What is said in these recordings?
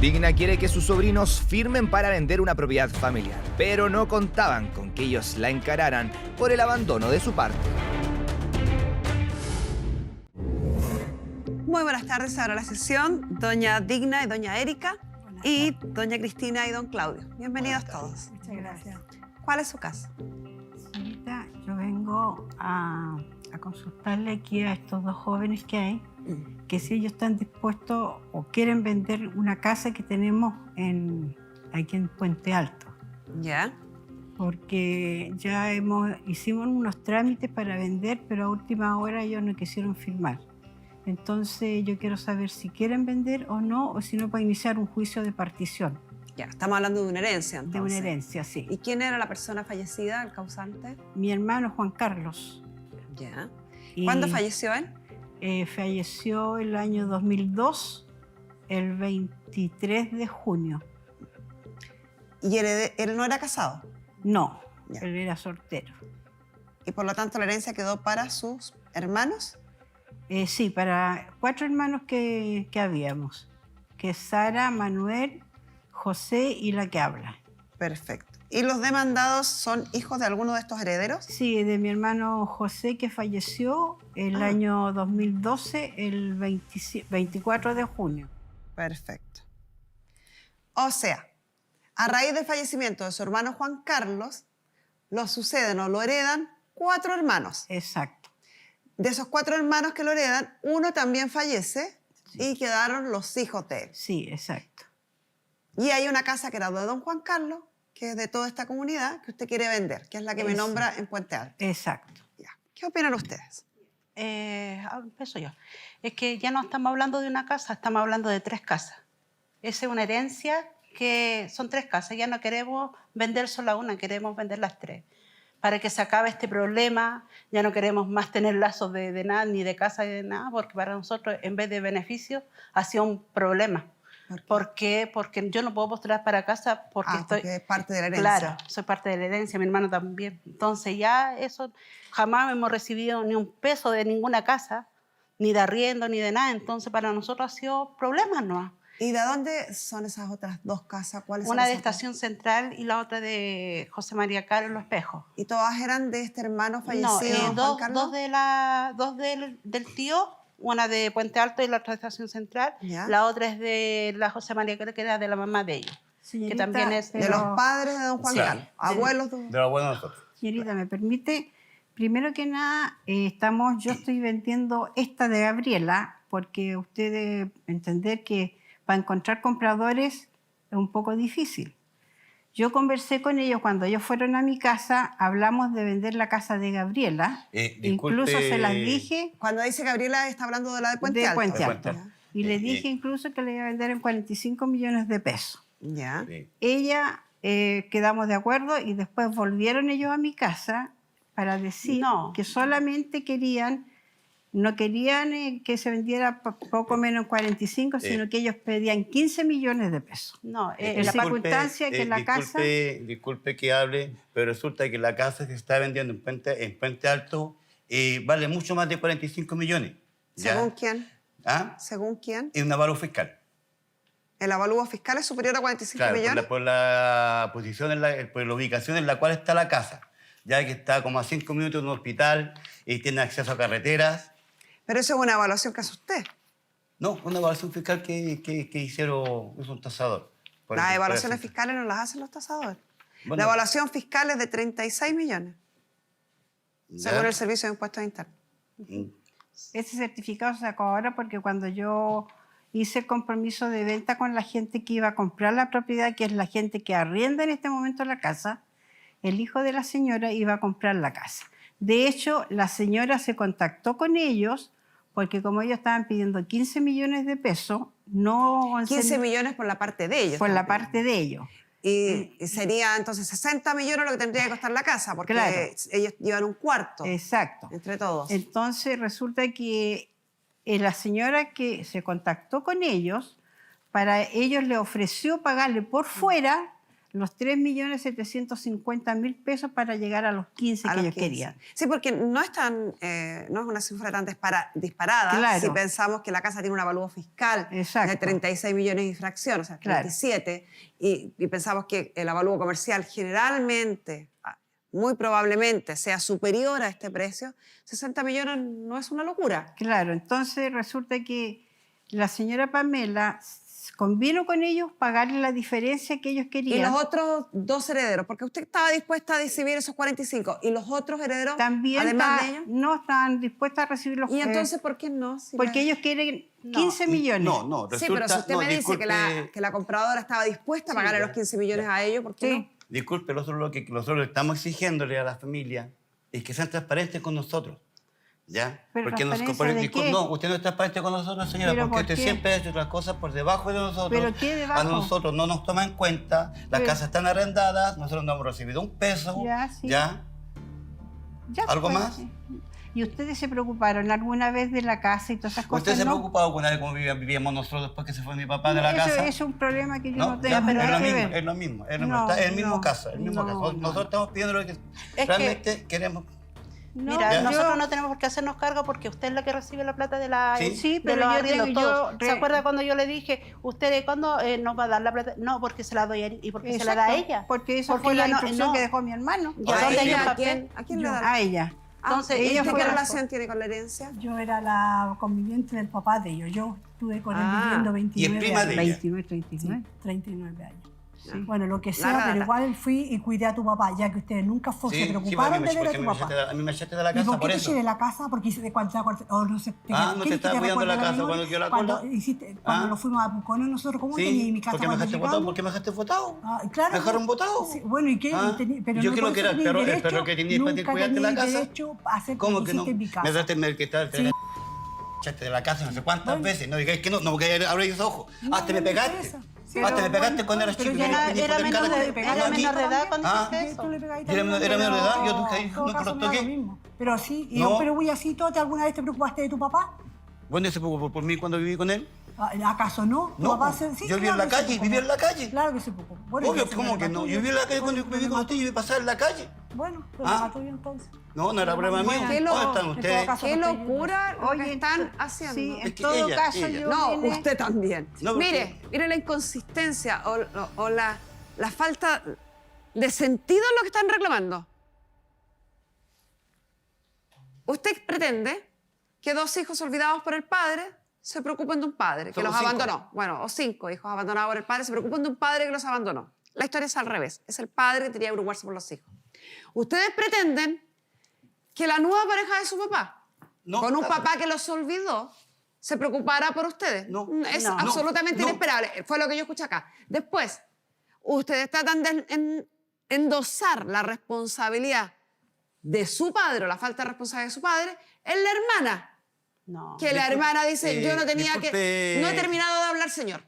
Digna quiere que sus sobrinos firmen para vender una propiedad familiar, pero no contaban con que ellos la encararan por el abandono de su parte. Muy buenas tardes, ahora la sesión. Doña Digna y doña Erika y doña Cristina y don Claudio. Bienvenidos todos. Muchas gracias. ¿Cuál es su caso? Señorita, yo vengo a consultarle aquí a estos dos jóvenes que hay, que si ellos están dispuestos o quieren vender una casa que tenemos aquí en Puente Alto. ¿Ya? Porque ya hicimos unos trámites para vender, pero a última hora ellos no quisieron firmar. Entonces yo quiero saber si quieren vender o no, o si no para iniciar un juicio de partición. Ya, estamos hablando de una herencia, entonces. De una herencia, sí. ¿Y quién era la persona fallecida, el causante? Mi hermano Juan Carlos. Ya. Y, ¿Cuándo falleció él? Falleció el año 2002, el 23 de junio. ¿Y él no era casado? No, Ya. él era soltero. ¿Y por lo tanto la herencia quedó para sus hermanos? Sí, para 4 hermanos que habíamos, que es Sara, Manuel, José y la que habla. Perfecto. ¿Y los demandados son hijos de alguno de estos herederos? Sí, de mi hermano José, que falleció el año 2012, el 24 de junio. Perfecto. O sea, a raíz del fallecimiento de su hermano Juan Carlos, lo suceden o lo heredan 4 hermanos. Exacto. De esos 4 hermanos que lo heredan, uno también fallece, Sí. y quedaron los hijos de él. Sí, exacto. Y hay una casa que era de don Juan Carlos, que es de toda esta comunidad, que usted quiere vender, que es la que me Eso. nombra en Puente Alto. Exacto. Ya. ¿Qué opinan ustedes? Empiezo yo. Es que ya no estamos hablando de una casa, estamos hablando de 3 casas. Esa es una herencia que son 3 casas. Ya no queremos vender solo una, queremos vender las 3. Para que se acabe este problema, ya no queremos más tener lazos de nada, ni de casa, ni de nada, porque para nosotros, en vez de beneficio, ha sido un problema. ¿Por qué? Porque yo no puedo postular para casa porque Porque es parte de la herencia. Claro, soy parte de la herencia, mi hermano también. Entonces ya eso, jamás hemos recibido ni un peso de ninguna casa, ni de arriendo, ni de nada. Entonces para nosotros ha sido problemas, ¿no? ¿Y de dónde son esas otras 2 casas? ¿Cuáles son Una de esas dos? Estación Central y la otra de José María Caro en Los Espejos. ¿Y todas eran de este hermano fallecido, No, Juan dos Carlos? dos del tío, una de Puente Alto y la otra de Estación Central. Ya. La otra es de la José María Caro, que era de la mamá de ellos. Señorita, Que también es De los padres de don Juan Sí. Carlos, abuelos de... De lo bueno de nosotros. Señorita, ¿me permite? Primero que nada, yo estoy vendiendo esta de Gabriela, porque usted debe entender que para encontrar compradores es un poco difícil. Yo conversé con ellos cuando ellos fueron a mi casa, hablamos de vender la casa de Gabriela. Disculpe- Incluso se las dije Cuando dice Gabriela está hablando de la de Puente de Alto. Puente De Alto. Puente Alto. Y le dije incluso que le iba a vender en 45 millones de pesos. Ya. Sí. Ella, quedamos de acuerdo y después volvieron ellos a mi casa para decir No. que solamente no querían que se vendiera poco menos en 45, sino que ellos pedían 15 millones de pesos. No, En la circunstancia que la casa... Disculpe que hable, pero resulta que la casa que se está vendiendo en Puente Alto vale mucho más de 45 millones. ¿ya? ¿Según quién? ¿Ah? ¿Según quién? Es un avalúo fiscal. ¿El avalúo fiscal es superior a 45 Claro, millones? por la posición, por la ubicación en la cual está la casa, ya que está como a 5 minutos de un hospital y tiene acceso a carreteras. Pero eso es una evaluación que hace usted. No, una evaluación fiscal que hicieron, es un tasador. Por Las eso, evaluaciones por eso. fiscales no las hacen los tasadores. Bueno, La evaluación fiscal es de 36 millones, ¿ya? según el Servicio de Impuestos Internos. Ese certificado se sacó ahora porque cuando yo hice el compromiso de venta con la gente que iba a comprar la propiedad, que es la gente que arrienda en este momento la casa, el hijo de la señora iba a comprar la casa. De hecho, la señora se contactó con ellos porque como ellos estaban pidiendo 15 millones de pesos, no... 15 millones por la parte de ellos. por la también. parte de ellos. Y sería entonces 60 millones lo que tendría que costar la casa, porque Claro. ellos llevan un cuarto Exacto. entre todos. Entonces resulta que la señora que se contactó con ellos, para ellos le ofreció pagarle por fuera los 3.750.000 pesos para llegar a los 15 A que los ellos 15. querían. Sí, porque no es una cifra tan disparada Claro. si pensamos que la casa tiene un avalúo fiscal Exacto. de 36 millones y fracción, o sea, Claro. 37, y pensamos que el avalúo comercial generalmente, muy probablemente, sea superior a este precio, 60 millones no es una locura. Claro, entonces resulta que la señora Pamela convino con ellos pagarle la diferencia que ellos Y querían. los otros dos herederos, porque usted estaba dispuesta a recibir esos 45, y los otros herederos, También además de ellos. no estaban dispuestas a recibir los ¿Y entonces por qué no? Si porque la- ellos quieren 15 millones. No, Sí, pero si usted no, me dice que disculpe, que la compradora estaba dispuesta a pagarle los 15 millones a ellos, ¿por qué Sí. no? disculpe, nosotros le estamos exigiéndole a la familia es que sean transparentes con nosotros. ¿Ya? ¿Pero transparencia de qué? No, usted no es transparente con nosotros, señora, ¿Pero porque por usted qué? siempre ha hecho las cosas por debajo de nosotros. ¿Pero qué debajo? A nosotros no nos toma en cuenta, las Pero- casas están arrendadas, nosotros no hemos recibido un peso. Ya, sí. ¿Ya? Ya, ¿Algo pues, más? sí. ¿Y ustedes se preocuparon alguna vez de la casa y todas esas cosas? ¿Usted se no? preocupado alguna vez cómo vivíamos nosotros después que se fue mi papá de la Eso casa? es un problema que yo no, No, tengo ya, nada es lo que mismo, ver. es lo mismo, es lo No, mismo, está el mismo no, caso, el mismo no, caso. no. Nosotros estamos pidiendo lo que que- realmente queremos. No, Mira, ¿Ya? nosotros no tenemos por qué hacernos cargo porque usted es la que recibe la plata de la Sí. Sí, de pero los yo arriendos tengo- todos. yo ¿Se acuerda cuando yo le dije, usted cuándo nos va a dar la plata? No, porque se la doy a él y porque se la da a Exacto, ella. Porque esa Porque fue la ella no- instrucción no. que dejó mi hermano. Ya, ¿A ¿dónde hay ella? un ¿A papel? quién? ¿A quién le Yo. da? A ella. Entonces, ella ¿usted fue qué la- relación tiene con la herencia? Yo era la conviviente del papá de ellos. Yo estuve con él Ah. viviendo Y 29 es prima de años. ella. 29, 39. Sí, 39 años. Sí. Bueno, lo que La sea, rata. pero igual fui y cuidé a tu papá, ya que ustedes nunca se preocuparon de ver a tu papá. A mí me echaste de la ¿Y casa por por qué te eso. eché de la casa? Porque hice de cuánto, o no sé. No te ¿quieres estaba que cuidando recuerde la casa memoria? cuando quedó la Cuando cola. cuando Ah. nos fuimos a Pucón nosotros, ¿cómo tenía Sí, mi casa porque me cuando dejaste votado, llegamos? porque me dejaste votado. Ah, claro. ¿Me dejaron votado? Sí, bueno, ¿y qué? Ah, Pero yo no creo por que eso era el tenía perro derecho, que tenía para ti nunca cuidarte la tenía casa. derecho a hacer ¿Cómo como que no? hiciste en mi casa. Me trataste de que te Sí. echaste de la casa no sé cuántas Bueno. veces. No digáis que no, porque abréis los ojos. No, Hasta me no me pegaste. interesa. Pero Hasta me pegaste bueno, cuando eras pero chico. ya y era- me Era ponen menor cara de, que- pegaba era a ti menor de edad cuando Ah. hiciste Sí, eso. tú le pegáis Yo era también, menor de edad, yo pero nunca en todo nunca caso los me da toqué. lo mismo. Pero sí, y No. yo, pero Willasito, ¿te alguna vez te preocupaste de tu papá? ¿Bueno, se preocupó por mí cuando viví con él? ¿Acaso no? ¿Tu No, papá pues, sí, yo viví en claro la que se calle, preocupó. viví en la calle. Claro que se preocupó. Bueno, Obvio, ese ¿cómo que problema no? tuyo. Yo viví en la calle cuando Bueno, viví con problema usted, yo viví pasar en la calle. Bueno, problema Ah. tuyo entonces. No, no era problema mío. Bueno, ¿Dónde ¿qué están en ustedes? todo caso- ¡Qué locura lo que están entonces- haciendo! Sí, Es en que todo ella- caso ella. yo No, vine- usted también. No, porque- Mire la inconsistencia o la falta de sentido en lo que están reclamando. Usted pretende que dos hijos olvidados por el padre se preocupen de un padre que Somos los 5. abandonó. Bueno, o 5 hijos abandonados por el padre se preocupan de un padre que los abandonó. La historia es al revés. Es el padre que tenía que preocuparse por los hijos. Ustedes pretenden que la nueva pareja de su papá, No, con un claro. papá que los olvidó, se preocupara por ustedes. No, Es no, absolutamente no. inesperable. Fue lo que yo escuché acá. Después, ustedes tratan de endosar la responsabilidad de su padre o la falta de responsabilidad de su padre en la hermana. No. Que la Disculpe, hermana dice, yo no tenía que... disculpe. No he terminado de hablar, señor.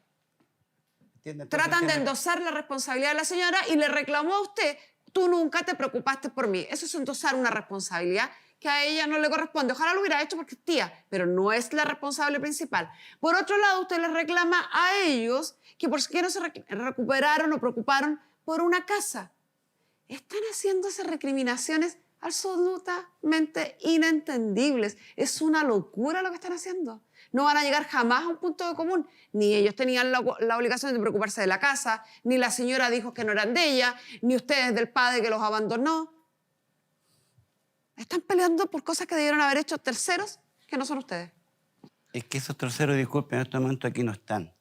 ¿Entiende? Entonces, Tratan de ¿entiende? endosar la responsabilidad de la señora y le reclamó a usted, tú nunca te preocupaste por mí. Eso es endosar una responsabilidad que a ella no le corresponde. Ojalá lo hubiera hecho porque es tía, pero no es la responsable principal. Por otro lado, usted les reclama a ellos que por qué no se recuperaron o preocuparon por una casa. Están haciéndose recriminaciones absolutamente inentendibles. Es una locura lo que están haciendo. No van a llegar jamás a un punto de común. Ni ellos tenían la obligación de preocuparse de la casa, ni la señora dijo que no eran de ella, ni ustedes del padre que los abandonó. Están peleando por cosas que debieron haber hecho terceros que no son ustedes. Es que esos terceros, disculpen, en este momento aquí no están.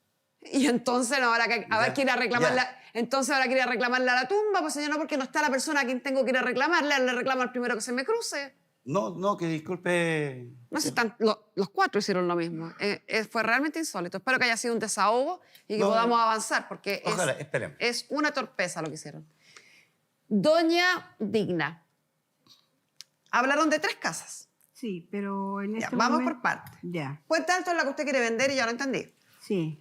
Y entonces ahora que a ver Ya, quién ir a reclamarle, ya. entonces ahora quiere ir a reclamarle a la tumba, pues señor, no, porque no está la persona a quien tengo que ir a reclamarle, le reclamo al primero que se me cruce. No, que disculpe. No sé, los cuatro hicieron lo mismo. Fue realmente insólito. Espero que haya sido un desahogo y que No, podamos avanzar, porque ojalá, esperemos. es una torpeza lo que hicieron. Doña Digna, hablaron de 3 casas. Sí, pero en Ya, este vamos momento... por partes. Ya, Puente Alto es la que usted quiere vender y ya lo entendí. sí.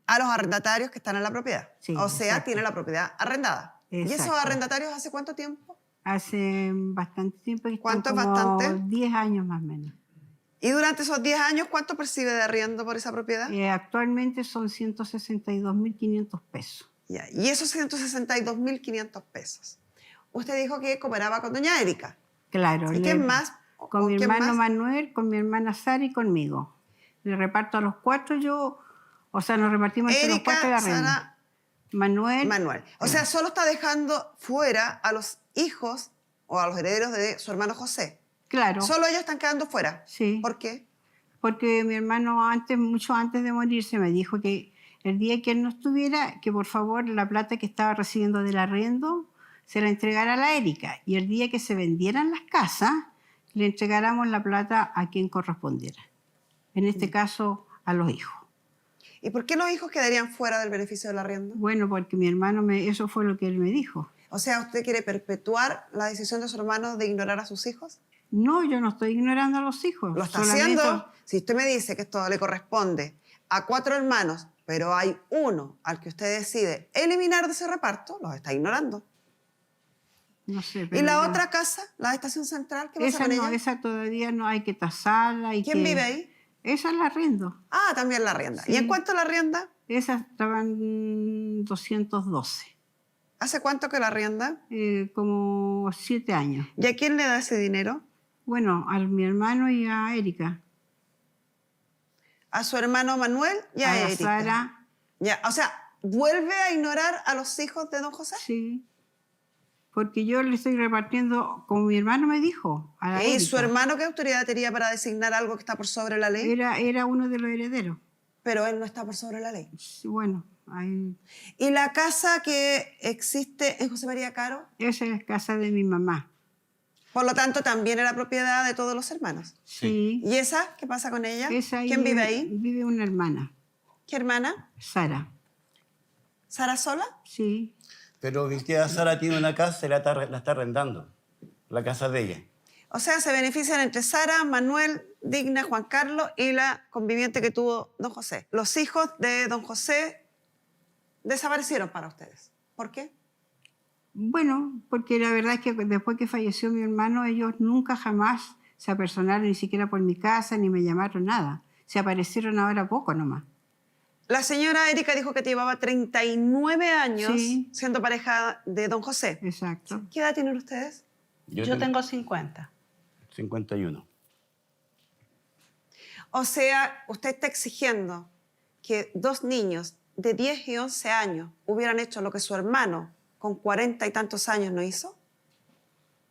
A los arrendatarios que están en la propiedad. Sí, O sea, exacto. tiene la propiedad arrendada. ¿Y esos Exacto. arrendatarios hace cuánto tiempo? Hace bastante tiempo que están ¿Cuánto es como bastante? 10 años más o menos. Y durante esos 10 años, ¿cuánto percibe de arriendo por esa propiedad? Actualmente son 162.500 pesos. Ya, y esos 162.500 pesos. Usted dijo que cooperaba con doña Erika. Claro. ¿Y quién más? Con mi quién hermano más? Manuel, con mi hermana Sara y conmigo. Le reparto a los 4 yo, o sea, nos repartimos entre los 4 de Erika, arriendo. Sara, Manuel. Manuel. O sea, solo está dejando fuera a los hijos o a los herederos de su hermano José. Claro. Solo ellos están quedando fuera. Sí. ¿Por qué? Porque mi hermano mucho antes de morirse, me dijo que el día que él no estuviera, que por favor la plata que estaba recibiendo del arriendo se la entregara a la Erika. Y el día que se vendieran las casas, le entregáramos la plata a quien correspondiera. En este caso, a los hijos. ¿Y por qué los hijos quedarían fuera del beneficio del arriendo? Bueno, porque mi hermano, eso fue lo que él me dijo. O sea, ¿usted quiere perpetuar la decisión de su hermano de ignorar a sus hijos? No, yo no estoy ignorando a los hijos. Lo está solamente- haciendo. Si usted me dice que esto le corresponde a 4 hermanos, pero hay uno al que usted decide eliminar de ese reparto, los está ignorando. No sé, ¿Y pero la yo- otra casa, la de Estación Central, qué pasa Esa con no, ella? esa todavía no hay que tasarla. ¿Quién vive ahí? Esa la arriendo. Ah, también la arrienda. Sí. ¿Y en cuánto la arrienda? Esas estaban 212. ¿Hace cuánto que la arrienda? Como 7 años. ¿Y a quién le da ese dinero? Bueno, a mi hermano y a Erika. A su hermano Manuel y a la Erika. Sara, Ya, o sea, ¿vuelve a ignorar a los hijos de don José? sí. Porque yo le estoy repartiendo, como mi hermano me dijo, a la ¿Y Erika. su hermano qué autoridad tenía para designar algo que está por sobre la ley? Era uno de los herederos. Pero él no está por sobre la ley. Sí, bueno, ¿Y la casa que existe en José María Caro? esa es casa de mi mamá. Por lo tanto, también era propiedad de todos los hermanos. Sí. ¿Y esa? ¿Qué pasa con ella? Esa ¿Quién vive ahí? Vive una hermana, ¿Qué hermana? Sara. ¿Sara sola? Sí. Pero mi tía Sara tiene una casa y la está arrendando, la casa de ella. O sea, se benefician entre Sara, Manuel, Digna, Juan Carlos y la conviviente que tuvo don José. Los hijos de don José desaparecieron para ustedes. ¿Por qué? Bueno, porque la verdad es que después que falleció mi hermano, ellos nunca jamás se apersonaron ni siquiera por mi casa, ni me llamaron nada. Se aparecieron ahora poco nomás. La señora Erika dijo que te llevaba 39 años Sí. siendo pareja de don José. Exacto. ¿Qué edad tienen ustedes? Yo tengo 50. 51. O sea, usted está exigiendo que 2 niños de 10 y 11 años hubieran hecho lo que su hermano con 40 y tantos años no hizo.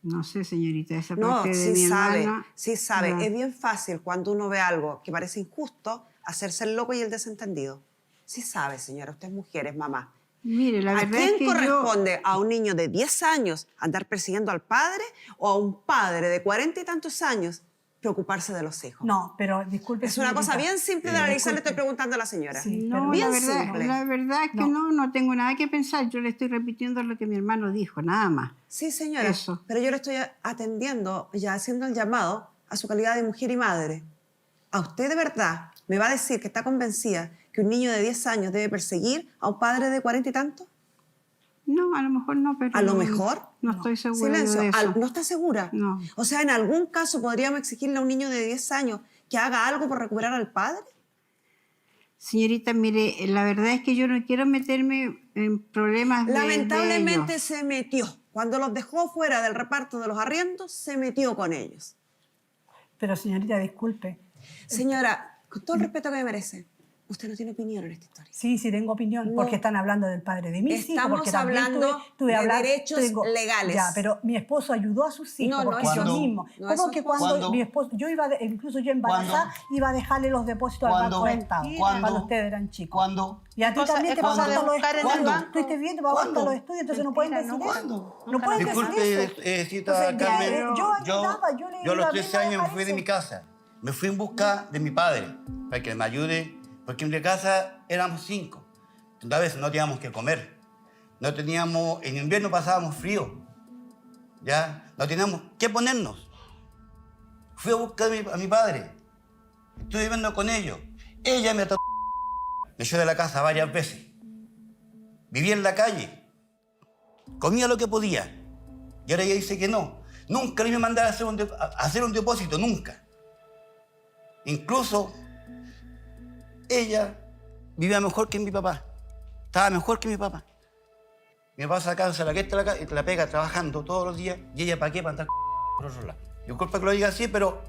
No sé, señorita, esa No, parte de mi sí sabe, hermana... sí sabe. No. Es bien fácil cuando uno ve algo que parece injusto hacerse el loco y el desentendido. Sí sabe, señora, usted es mujer, es mamá. Mire, la ¿A verdad quién es que yo... corresponde a un niño de 10 años andar persiguiendo al padre o a un padre de 40 y tantos años preocuparse de los hijos? No, pero disculpe. Es una cosa señorita. bien simple de analizar, le estoy Disculpe. preguntando a la señora. Sí, No, bien la verdad es que no tengo nada que pensar. Yo le estoy repitiendo lo que mi hermano dijo, nada más. Sí, señora. Eso. Pero yo le estoy atendiendo, ya haciendo el llamado a su calidad de mujer y madre. ¿A usted de verdad me va a decir que está convencida que un niño de 10 años debe perseguir a un padre de 40 y tantos? No, a lo mejor no, pero... ¿A lo mejor? No estoy segura Silencio. de eso. ¿No está segura? No. O sea, ¿en algún caso podríamos exigirle a un niño de 10 años que haga algo por recuperar al padre? Señorita, mire, la verdad es que yo no quiero meterme en problemas de Lamentablemente ellos. se metió. Cuando los dejó fuera del reparto de los arriendos, se metió con ellos. Pero señorita, disculpe. Señora, con todo el respeto que me merece, usted no tiene opinión en esta historia. Sí, sí tengo opinión, No. porque están hablando del padre de mis hijos. Estamos Porque también hablando tuve de hablar- derechos legales. Ya, pero mi esposo ayudó a sus hijos, No, no porque es yo su- mismo. no es ¿Cómo su que esposo. cuando ¿Cuándo? mi esposo, incluso yo embarazada, iba a dejarle los depósitos al ¿Cuándo? Banco del Estado, ¿Cuándo? cuando ustedes eran chicos? ¿Cuándo? Y a ti Cosa- también es te cosa pasaste de los buscar en el estudios. banco. Tú estuviste viendo, pagaste ¿Cuándo? los estudios, entonces no pueden Mentira, decir no. eso. ¿Cuándo? No pueden Disculpe, decir eso. cita Entonces, Carmen. yo ayudaba, yo le yo a los iba 13 bien, años me fui parece. de mi casa. Me fui en busca de mi padre para que me ayude, porque en mi casa éramos 5. A veces no teníamos que comer. No teníamos, en invierno pasábamos frío. ¿Ya? No teníamos qué ponernos. Fui a buscar a mi padre. Estuve viviendo con ellos. Ella me trató. Me echó de la casa varias veces. Vivía en la calle. Comía lo que podía. Y ahora ella dice que no. Nunca le iba a mandar a hacer un depósito, nunca. Incluso ella vivía mejor que mi papá. Estaba mejor que mi papá. Mi papá saca la cresta y la pega trabajando todos los días. ¿Y ella para qué? Para andar por otro lado. Disculpa que lo diga así, pero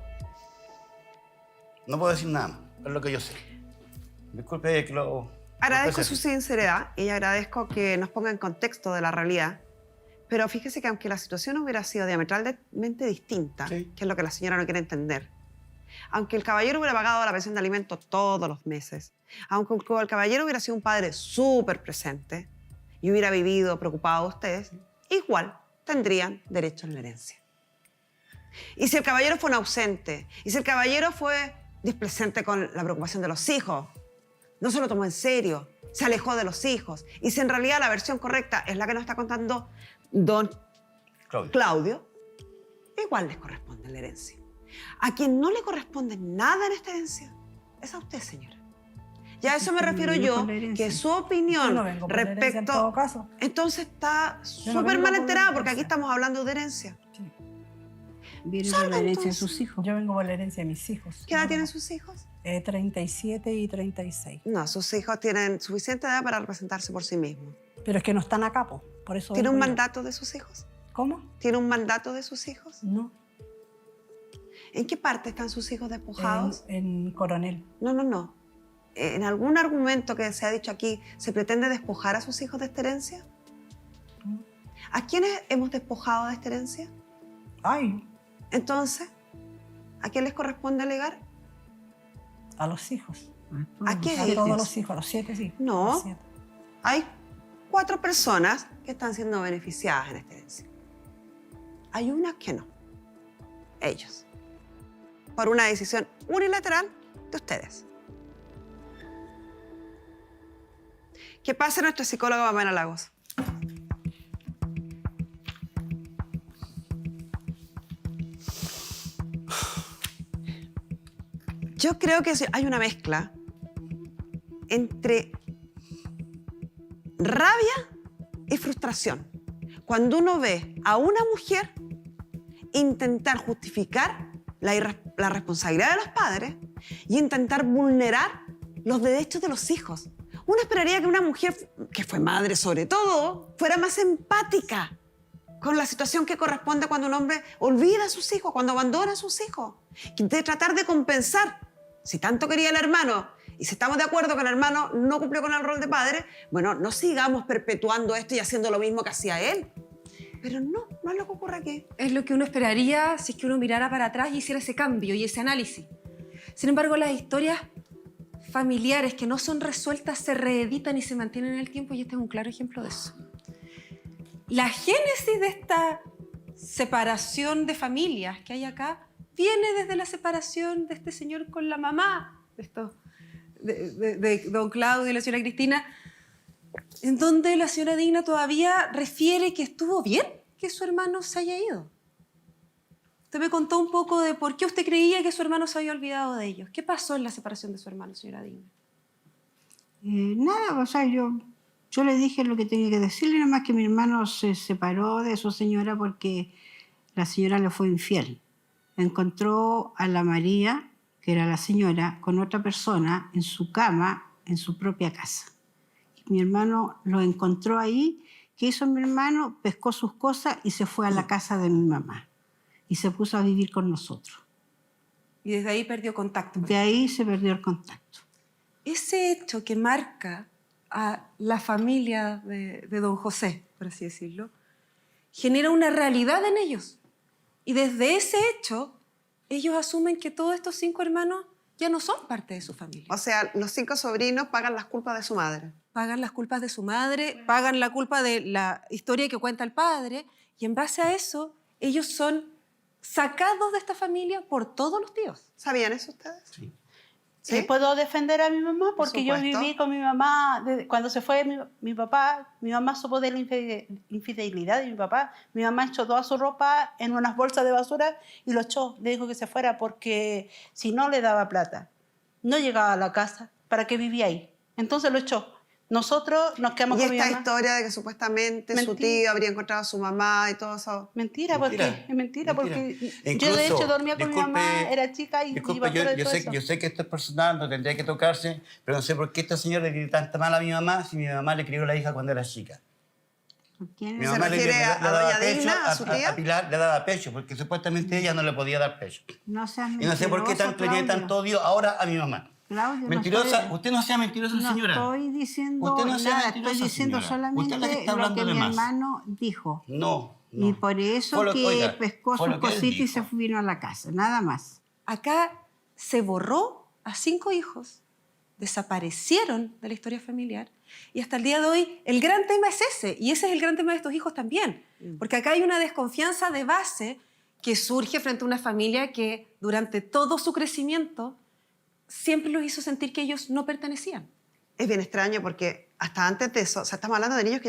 no puedo decir nada más. Es lo que yo sé. Disculpe que lo... Agradezco su sinceridad y agradezco que nos ponga en contexto de la realidad. Pero fíjese que aunque la situación hubiera sido diametralmente distinta, Sí. que es lo que la señora no quiere entender, aunque el caballero hubiera pagado la pensión de alimentos todos los meses, aunque el caballero hubiera sido un padre súper presente y hubiera vivido preocupado de ustedes, igual tendrían derecho a la herencia. Y si el caballero fue un ausente, y si el caballero fue displecente con la preocupación de los hijos, no se lo tomó en serio, se alejó de los hijos, y si en realidad la versión correcta es la que nos está contando don Claudio, igual les corresponde la herencia. A quien no le corresponde nada en esta herencia es a usted, señora. Y a eso me refiero yo, que su opinión Yo no vengo por la herencia en respecto... todo caso. Entonces está Yo no súper vengo mal por la enterada porque aquí herencia. estamos hablando de herencia. Sí. Viene Salga, por la herencia de entonces. sus hijos. Yo vengo por la herencia de mis hijos. ¿Qué edad Nada tienen más. sus hijos? 37 y 36. No, sus hijos tienen suficiente edad para representarse por sí mismos. Pero es que no están acá, po. Por eso ¿Tiene un vengo yo. mandato de sus hijos? ¿Cómo? ¿Tiene un mandato de sus hijos? No. ¿En qué parte están sus hijos despojados? En Coronel. No. ¿En algún argumento que se ha dicho aquí se pretende despojar a sus hijos de esta herencia? ¿A quiénes hemos despojado de esta herencia? Ay, Entonces, ¿a quién les corresponde alegar? a los hijos. ¿A qué A hijos? todos los hijos, a los 7 sí. No. A los 7. Hay 4 personas que están siendo beneficiadas en esta herencia. Hay unas que no. Ellos. Por una decisión unilateral de ustedes. ¿Qué pasa nuestra psicóloga Pamela Lagos? Yo creo que hay una mezcla entre rabia y frustración. Cuando uno ve a una mujer intentar justificar la responsabilidad de los padres y intentar vulnerar los derechos de los hijos. Uno esperaría que una mujer, que fue madre sobre todo, fuera más empática con la situación que corresponde cuando un hombre olvida a sus hijos, cuando abandona a sus hijos. De tratar de compensar. Si tanto quería el hermano y si estamos de acuerdo que el hermano no cumplió con el rol de padre, bueno, no sigamos perpetuando esto y haciendo lo mismo que hacía él. Pero no es lo que ocurre aquí. Es lo que uno esperaría si es que uno mirara para atrás y hiciera ese cambio y ese análisis. Sin embargo, las historias familiares que no son resueltas se reeditan y se mantienen en el tiempo, y este es un claro ejemplo de eso. La génesis de esta separación de familias que hay acá viene desde la separación de este señor con la mamá de don Claudio y la señora Cristina, en donde la señora Digna todavía refiere que estuvo bien que su hermano se haya ido. Usted me contó un poco de por qué usted creía que su hermano se había olvidado de ellos. ¿Qué pasó en la separación de su hermano, señora Digna? Nada, o sea, yo le dije lo que tenía que decirle, nada más que mi hermano se separó de su señora porque la señora le fue infiel. Encontró a la María, que era la señora, con otra persona en su cama, en su propia casa. Y mi hermano lo encontró ahí. ¿Qué hizo mi hermano? Pescó sus cosas y se fue a la casa de mi mamá. Y se puso a vivir con nosotros. Y desde ahí perdió contacto. De ahí se perdió el contacto. Ese hecho que marca a la familia de don José, por así decirlo, genera una realidad en ellos. Y desde ese hecho, ellos asumen que todos estos 5 hermanos ya no son parte de su familia. O sea, los 5 sobrinos pagan las culpas de su madre. Pagan las culpas de su madre, pagan la culpa de la historia que cuenta el padre, y en base a eso, ellos son sacados de esta familia por todos los tíos. ¿Sabían eso ustedes? Sí. ¿Sí? ¿Puedo defender a mi mamá? Porque yo supuesto. viví con mi mamá, cuando se fue mi papá, mi mamá supo de la infidelidad de mi papá. Mi mamá echó toda su ropa en unas bolsas de basura y lo echó. Le dijo que se fuera porque si no le daba plata. No llegaba a la casa. ¿Para qué vivía ahí? Entonces lo echó. Nosotros nos quedamos Y con mi esta mamá. historia de que supuestamente su Mentira. tío habría encontrado a su mamá y todo eso. Mentira, Mentira. porque es mentira, porque Incluso, yo de hecho dormía con disculpe, mi mamá, era chica y Disculpe, iba a todo eso. yo sé que esto es personal, no tendría que tocarse, pero no sé por qué esta señora le crió tanta mal a mi mamá si mi mamá le crió la hija cuando era chica. ¿Quién Mi es? ¿Se mamá refiere le a daba doña pecho, Digna, a su tía? a Pilar le daba pecho, porque supuestamente ella no le podía dar pecho. No seas Y no sé por qué mentiroso, tanto tiene Claudio. tanto odio ahora a mi mamá. Claudio, no Mentirosa, estoy- usted no sea mentirosa, No señora. estoy diciendo Usted no sea nada, mentirosa, estoy diciendo señora. Usted es la que solamente está lo hablando que de mi más. hermano dijo. No. Y por eso Fue lo- que oiga, pescó fue sus lo que él cositas y se dijo. vino a la casa, nada más. Acá se borró a 5 hijos, desaparecieron de la historia familiar y hasta el día de hoy el gran tema es ese, y ese es el gran tema de estos hijos también, porque acá hay una desconfianza de base que surge frente a una familia que durante todo su crecimiento siempre los hizo sentir que ellos no pertenecían. Es bien extraño porque hasta antes de eso, o sea, estamos hablando de niños que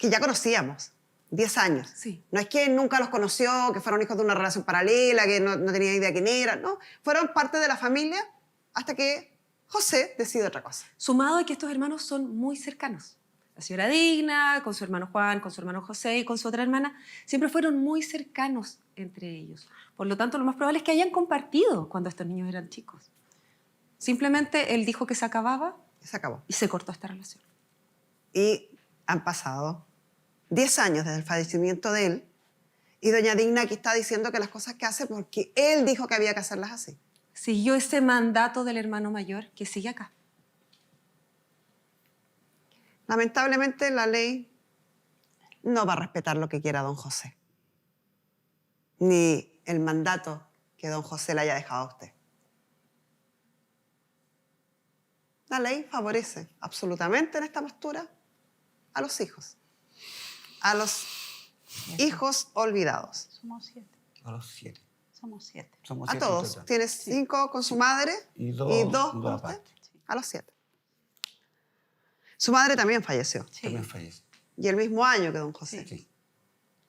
ya conocíamos, 10 años. Sí. No es que nunca los conoció, que fueron hijos de una relación paralela, que no tenía idea quién eran, no. Fueron parte de la familia hasta que José decide otra cosa. Sumado a que estos hermanos son muy cercanos. La señora Digna, con su hermano Juan, con su hermano José y con su otra hermana, siempre fueron muy cercanos entre ellos. Por lo tanto, lo más probable es que hayan compartido cuando estos niños eran chicos. Simplemente él dijo que se acababa Y se acabó. y se cortó esta relación. Y han pasado 10 años desde el fallecimiento de él y doña Digna aquí está diciendo que las cosas que hace porque él dijo que había que hacerlas así. Siguió ese mandato del hermano mayor que sigue acá. Lamentablemente la ley no va a respetar lo que quiera don José, ni el mandato que don José le haya dejado a usted. La ley favorece absolutamente en esta postura a los hijos olvidados. Somos 7. A los 7. Somos 7. Somos A 7 en todos. total. Tienes 5 con su madre Y y dos- 2 dos con usted. aparte. A los 7. Su madre también falleció. Sí. También falleció. Y el mismo año que don José. Sí.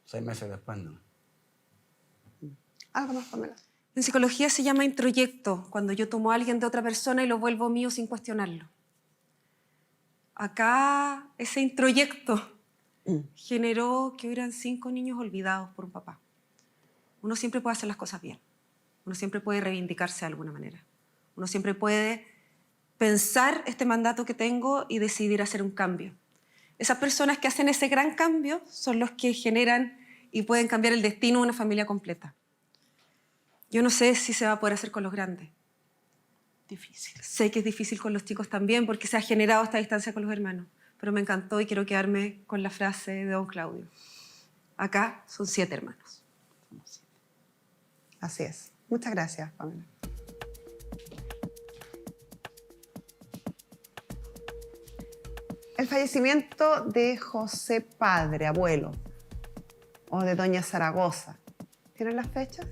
6 meses después, no. ¿Algo más, Pamela? En psicología se llama introyecto, cuando yo tomo a alguien de otra persona y lo vuelvo mío sin cuestionarlo. Acá ese introyecto generó que hubieran 5 niños olvidados por un papá. Uno siempre puede hacer las cosas bien. Uno siempre puede reivindicarse de alguna manera. Uno siempre puede pensar este mandato que tengo y decidir hacer un cambio. Esas personas que hacen ese gran cambio son los que generan y pueden cambiar el destino de una familia completa. Yo no sé si se va a poder hacer con los grandes. Difícil. Sé que es difícil con los chicos también porque se ha generado esta distancia con los hermanos, pero me encantó y quiero quedarme con la frase de don Claudio. Acá son 7 hermanos. Somos 7. Así es. Muchas gracias, Pamela. El fallecimiento de José Padre, abuelo, o de doña Zaragoza, ¿tienen las fechas?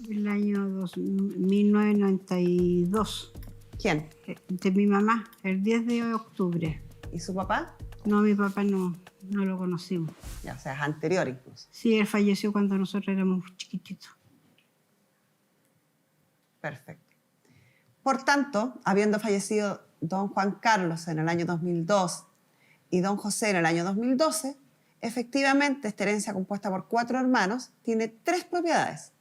El año 1992, ¿Quién? de mi mamá, el 10 de octubre. ¿Y su papá? No, mi papá no lo conocimos. Ya, o sea, es anterior incluso. Sí, él falleció cuando nosotros éramos chiquititos. Perfecto. Por tanto, habiendo fallecido don Juan Carlos en el año 2002 y don José en el año 2012, efectivamente esta herencia compuesta por 4 hermanos tiene 3 propiedades.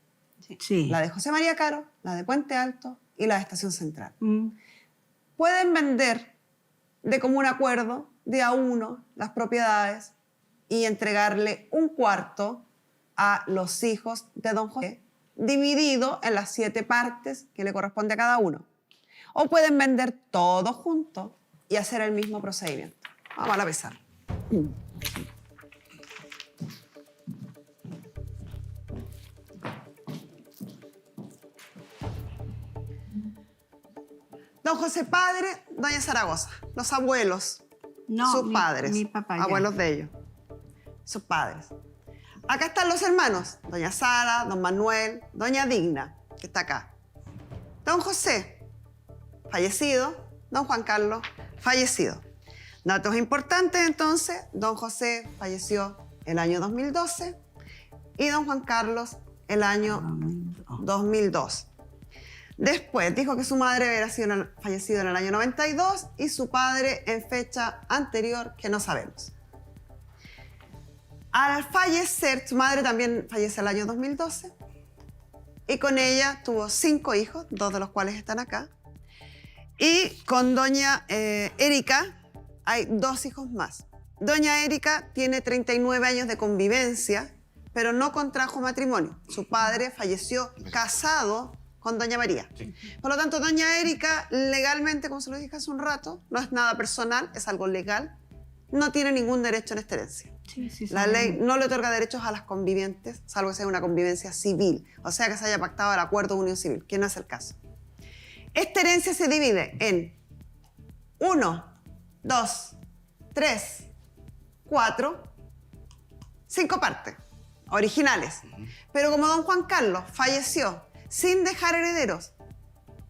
Sí. La de José María Caro, la de Puente Alto y la de Estación Central. Mm. Pueden vender de común acuerdo de a uno las propiedades y entregarle un cuarto a los hijos de don José, dividido en las 7 partes que le corresponde a cada uno. O pueden vender todo junto y hacer el mismo procedimiento. Vamos a pesar. Don José Padre, doña Zaragoza, los abuelos, No, sus padres, mi papá ya. abuelos de ellos, sus padres. Acá están los hermanos, doña Sara, don Manuel, doña Digna, que está acá. Don José, fallecido, don Juan Carlos, fallecido. Datos importantes entonces, don José falleció el año 2012 y don Juan Carlos el año 2002. Después dijo que su madre había fallecido en el año 92 y su padre en fecha anterior que no sabemos. Al fallecer, su madre también fallece el año 2012 y con ella tuvo 5 hijos, 2 de los cuales están acá. Y con doña Erika hay 2 hijos más. Doña Erika tiene 39 años de convivencia, pero no contrajo matrimonio. Su padre falleció casado con Doña María. Sí. Por lo tanto, Doña Erika, legalmente, como se lo dije hace un rato, no es nada personal, es algo legal, no tiene ningún derecho en esta herencia. Sí, sí, La sabemos. ley no le otorga derechos a las convivientes, salvo que sea una convivencia civil, o sea que se haya pactado el acuerdo de unión civil, que no es el caso. Esta herencia se divide en 1, 2, 3, 4, 5 partes originales. Pero como don Juan Carlos falleció sin dejar herederos,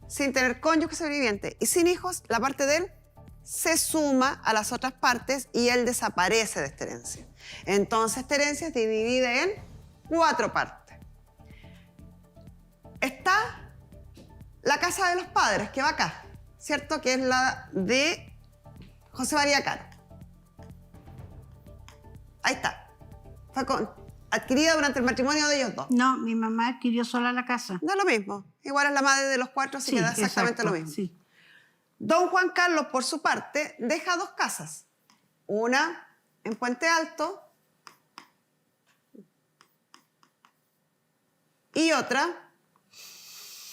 sin tener cónyuge sobreviviente y sin hijos, la parte de él se suma a las otras partes y él desaparece de esta herencia. Entonces esta herencia se divide en 4 partes. Está la casa de los padres, que va acá, ¿cierto? Que es la de José María Caro. Ahí está. Fue adquirida durante el matrimonio de ellos dos. No, mi mamá adquirió sola la casa. Da lo mismo. Igual es la madre de los 4, así que da exactamente exacto, lo mismo. Sí. Don Juan Carlos, por su parte, deja 2 casas. Una en Puente Alto y otra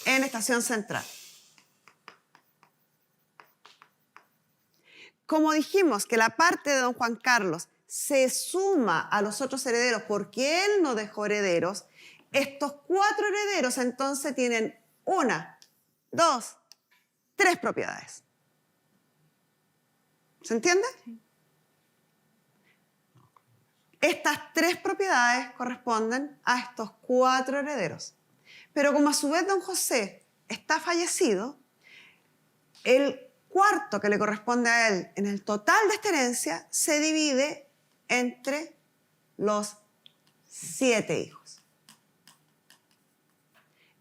en Estación Central. Como dijimos que la parte de don Juan Carlos se suma a los otros herederos porque él no dejó herederos, estos 4 herederos entonces tienen 1, 2, 3 propiedades. ¿Se entiende? Estas 3 propiedades corresponden a estos 4 herederos. Pero como a su vez don José está fallecido, el cuarto que le corresponde a él en el total de esta herencia se divide entre los 7 hijos.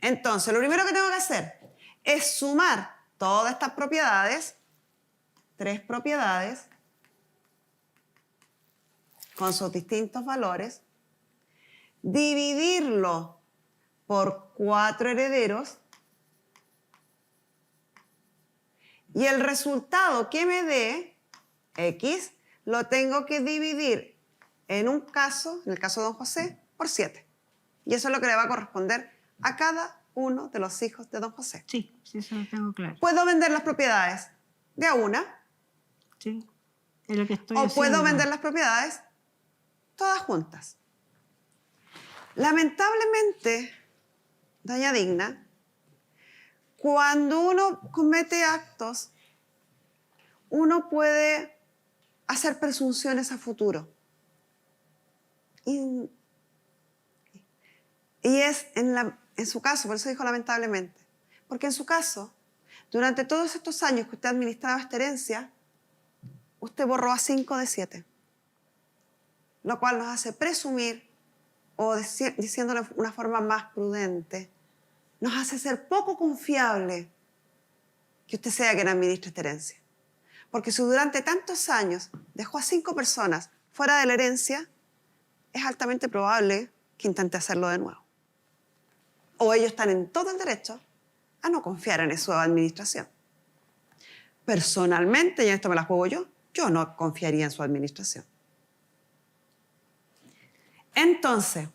Entonces, lo primero que tengo que hacer es sumar todas estas propiedades, 3 propiedades, con sus distintos valores, dividirlo por 4 herederos y el resultado que me dé, X, lo tengo que dividir en un caso, en el caso de don José, por 7. Y eso es lo que le va a corresponder a cada uno de los hijos de don José. Sí, sí, eso lo tengo claro. Puedo vender las propiedades de a una Sí, es lo que estoy o haciendo. puedo vender las propiedades todas juntas. Lamentablemente, doña Digna, cuando uno comete actos, uno puede hacer presunciones a futuro. Y es en su caso, por eso dijo lamentablemente, porque en su caso, durante todos estos años que usted administraba esta herencia, usted borró a 5 de 7, lo cual nos hace presumir, o diciéndolo de una forma más prudente, nos hace ser poco confiable que usted sea quien administre esta herencia. Porque si durante tantos años dejó a 5 personas fuera de la herencia, es altamente probable que intente hacerlo de nuevo. O ellos están en todo el derecho a no confiar en su administración. Personalmente, y en esto me la juego yo no confiaría en su administración. Entonces,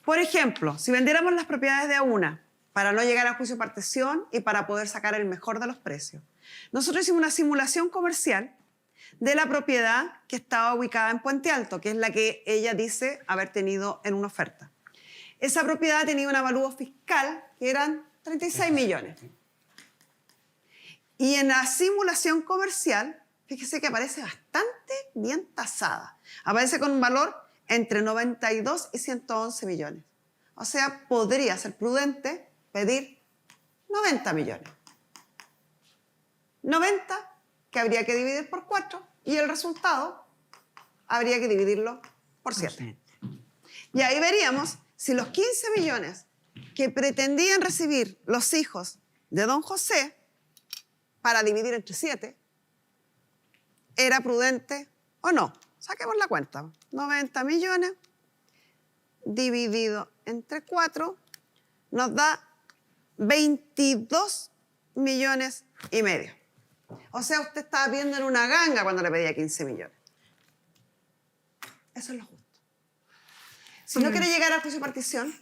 por ejemplo, si vendiéramos las propiedades de a una para no llegar a juicio de partición y para poder sacar el mejor de los precios, nosotros hicimos una simulación comercial de la propiedad que estaba ubicada en Puente Alto, que es la que ella dice haber tenido en una oferta. Esa propiedad tenía un avalúo fiscal que eran 36 millones. Y en la simulación comercial, fíjese que aparece bastante bien tasada. Aparece con un valor entre 92 y 111 millones. O sea, podría ser prudente pedir 90 millones. 90 que habría que dividir por 4 y el resultado habría que dividirlo por 7. Y ahí veríamos si los 15 millones que pretendían recibir los hijos de don José para dividir entre 7 era prudente o no. Saquemos la cuenta. 90 millones dividido entre 4 nos da 22 millones y medio. O sea, usted estaba viendo en una ganga cuando le pedía 15 millones. Eso es lo justo. Si no quiere llegar al juicio de partición,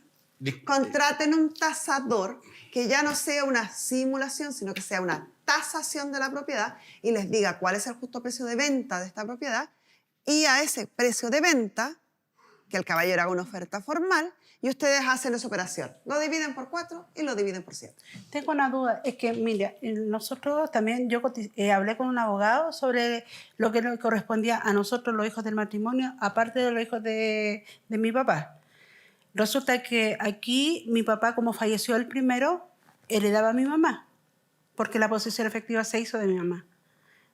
contraten un tasador que ya no sea una simulación, sino que sea una tasación de la propiedad y les diga cuál es el justo precio de venta de esta propiedad y a ese precio de venta, que el caballero haga una oferta formal y ustedes hacen esa operación. Lo dividen por 4 y lo dividen por 7. Tengo una duda, es que, mira, nosotros también, yo hablé con un abogado sobre lo que nos correspondía a nosotros los hijos del matrimonio, aparte de los hijos de mi papá. Resulta que aquí mi papá, como falleció el primero, heredaba a mi mamá, porque la posesión efectiva se hizo de mi mamá.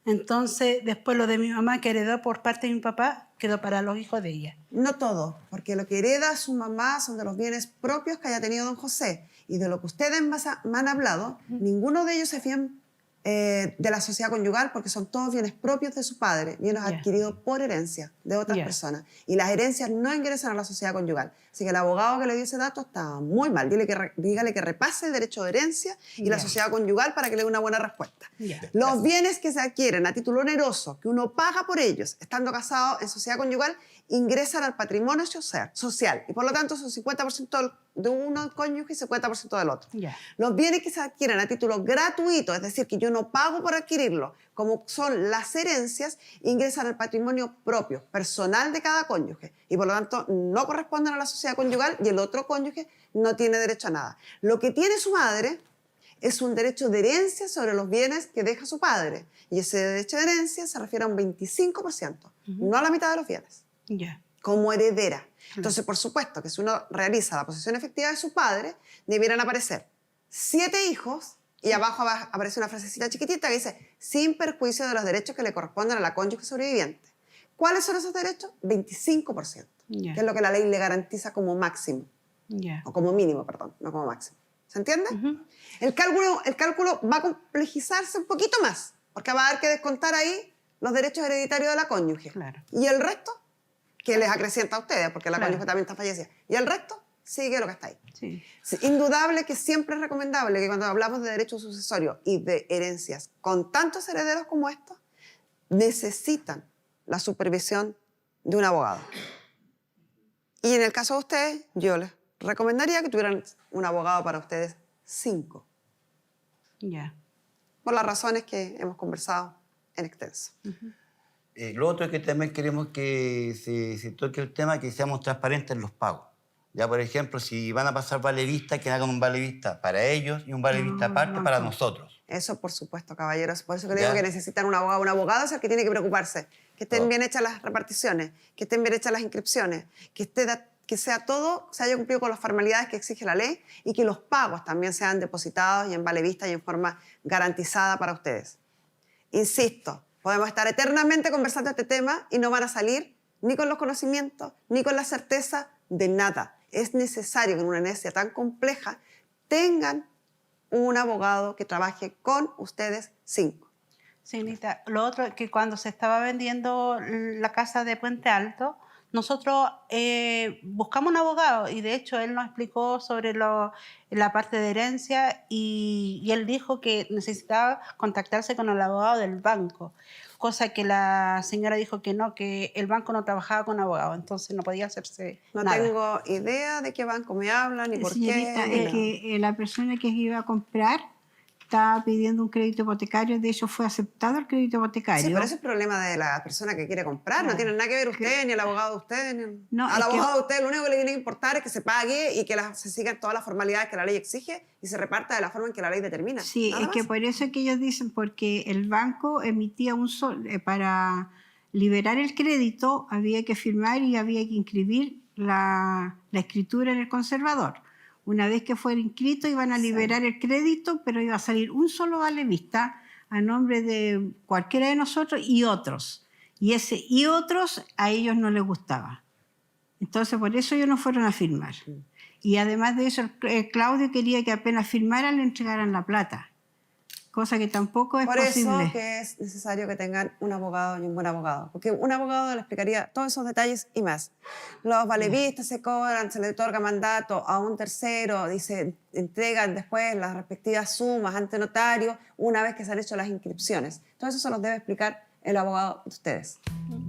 Entonces, después lo de mi mamá, que heredó por parte de mi papá, quedó para los hijos de ella. No todo, porque lo que hereda su mamá son de los bienes propios que haya tenido don José. Y de lo que ustedes me han hablado, ninguno de ellos se fían de la sociedad conyugal porque son todos bienes propios de su padre, bienes adquiridos por herencia de otras personas. Y las herencias no ingresan a la sociedad conyugal. Así que el abogado que le dio ese dato está muy mal. Dígale que repase el derecho de herencia y la sociedad conyugal para que le dé una buena respuesta. Los bienes que se adquieren a título oneroso, que uno paga por ellos, estando casado en sociedad conyugal, ingresan al patrimonio social y por lo tanto son 50% de uno cónyuge y 50% del otro. Los bienes que se adquieren a título gratuito, es decir, que yo no pago por adquirirlo, como son las herencias, ingresan al patrimonio propio, personal de cada cónyuge y por lo tanto no corresponden a la sociedad conyugal y el otro cónyuge no tiene derecho a nada. Lo que tiene su madre es un derecho de herencia sobre los bienes que deja su padre y ese derecho de herencia se refiere a un 25%, no a la mitad de los bienes. Como heredera. Entonces, por supuesto que si uno realiza la posesión efectiva de su padre, debieran aparecer 7 hijos y abajo aparece una frasecita chiquitita que dice sin perjuicio de los derechos que le corresponden a la cónyuge sobreviviente. ¿Cuáles son esos derechos? 25%, que es lo que la ley le garantiza como máximo. O como mínimo, perdón, no como máximo. ¿Se entiende? El cálculo va a complejizarse un poquito más, porque va a haber que descontar ahí los derechos hereditarios de la cónyuge. Y el resto, que les acrecienta a ustedes, porque la cónyuge también está fallecida. Y el resto sigue lo que está ahí. Es indudable que siempre es recomendable que cuando hablamos de derechos sucesorios y de herencias con tantos herederos como estos, necesitan la supervisión de un abogado. Y en el caso de ustedes, yo les recomendaría que tuvieran un abogado para ustedes 5. Por las razones que hemos conversado en extenso. Lo otro es que también queremos que se toque el tema que seamos transparentes en los pagos. Ya, por ejemplo, si van a pasar vale vista, que hagan un vale vista para ellos y un vale vista aparte para nosotros. Eso, por supuesto, caballeros. Por eso que le digo que necesitan un abogado. Un abogado es el que tiene que preocuparse. Que estén bien hechas las reparticiones, que estén bien hechas las inscripciones, que sea todo, se haya cumplido con las formalidades que exige la ley y que los pagos también sean depositados y en vale vista y en forma garantizada para ustedes. Insisto, podemos estar eternamente conversando este tema y no van a salir ni con los conocimientos, ni con la certeza de nada. Es necesario que en una herencia tan compleja tengan un abogado que trabaje con ustedes 5. Sí, Anita. Lo otro es que cuando se estaba vendiendo la casa de Puente Alto, nosotros buscamos un abogado y de hecho él nos explicó sobre la parte de herencia y él dijo que necesitaba contactarse con el abogado del banco, cosa que la señora dijo que no, que el banco no trabajaba con abogados, entonces no podía hacerse nada. No tengo idea de qué banco me hablan ni por Señorita, qué. es que la persona que iba a comprar estaba pidiendo un crédito hipotecario, de hecho fue aceptado el crédito hipotecario. Sí, pero ese es el problema de la persona que quiere comprar. No tiene nada que ver usted, ni el abogado de usted. No, al abogado de usted lo único que le tiene que importar es que se pague y que se sigan todas las formalidades que la ley exige y se reparta de la forma en que la ley determina. Sí, es que por eso es que ellos dicen, porque el banco emitía para liberar el crédito había que firmar y había que inscribir la escritura en el conservador. Una vez que fuera inscrito iban a liberar el crédito, pero iba a salir un solo vale vista a nombre de cualquiera de nosotros y otros. Y ese y otros a ellos no les gustaba. Entonces por eso ellos no fueron a firmar. Y además de eso, Claudio quería que apenas firmaran le entregaran la plata. cosa que tampoco es Por posible. eso que es necesario que tengan un abogado y un buen abogado, porque un abogado le explicaría todos esos detalles y más. Los valevistas se cobran, se le otorga mandato a un tercero y se entregan después las respectivas sumas ante notario una vez que se han hecho las inscripciones. Todo eso se los debe explicar el abogado de ustedes.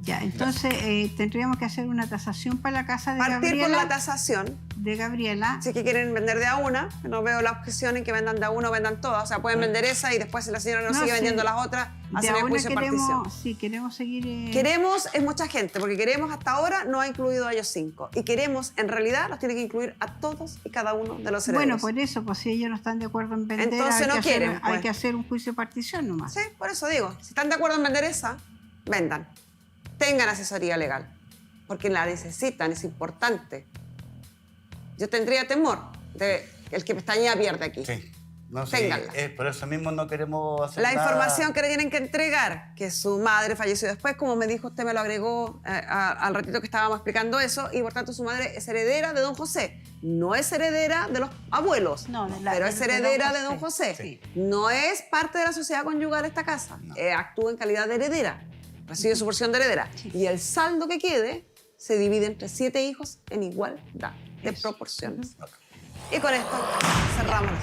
Ya, entonces tendríamos que hacer una tasación para la casa de Partir Gabriela. por la tasación. De Gabriela. Si es que quieren vender de a una, no veo la objeción en que vendan de a una o vendan todas. O sea, pueden vender esa y después si la señora no sigue sí. vendiendo las otras, De hacen a el una juicio de partición. Sí, queremos seguir... Queremos es mucha gente, porque queremos hasta ahora no ha incluido a ellos 5. Y queremos, en realidad, los tiene que incluir a todos y cada uno de los herederos. Bueno, por eso, pues si ellos no están de acuerdo en vender, Entonces no quieren, hay pues. que hacer un juicio de partición nomás. Sí, por eso digo, si están de acuerdo en vender esa, vendan. Tengan asesoría legal, porque la necesitan, es importante. Yo tendría temor de el que pestañea pierde aquí. Sí. No, sí, Ténganla. por eso mismo no queremos hacer La nada. información que le tienen que entregar, que su madre falleció después, como me dijo usted, me lo agregó al ratito que estábamos explicando eso, y por tanto su madre es heredera de don José. No es heredera de los abuelos, No, pero es heredera de don José. Sí. No es parte de la sociedad conyugal esta casa. No. Actúa en calidad de heredera, recibe su porción de heredera. Y el saldo que quede se divide entre 7 hijos en igualdad de proporciones. Y con esto cerramos.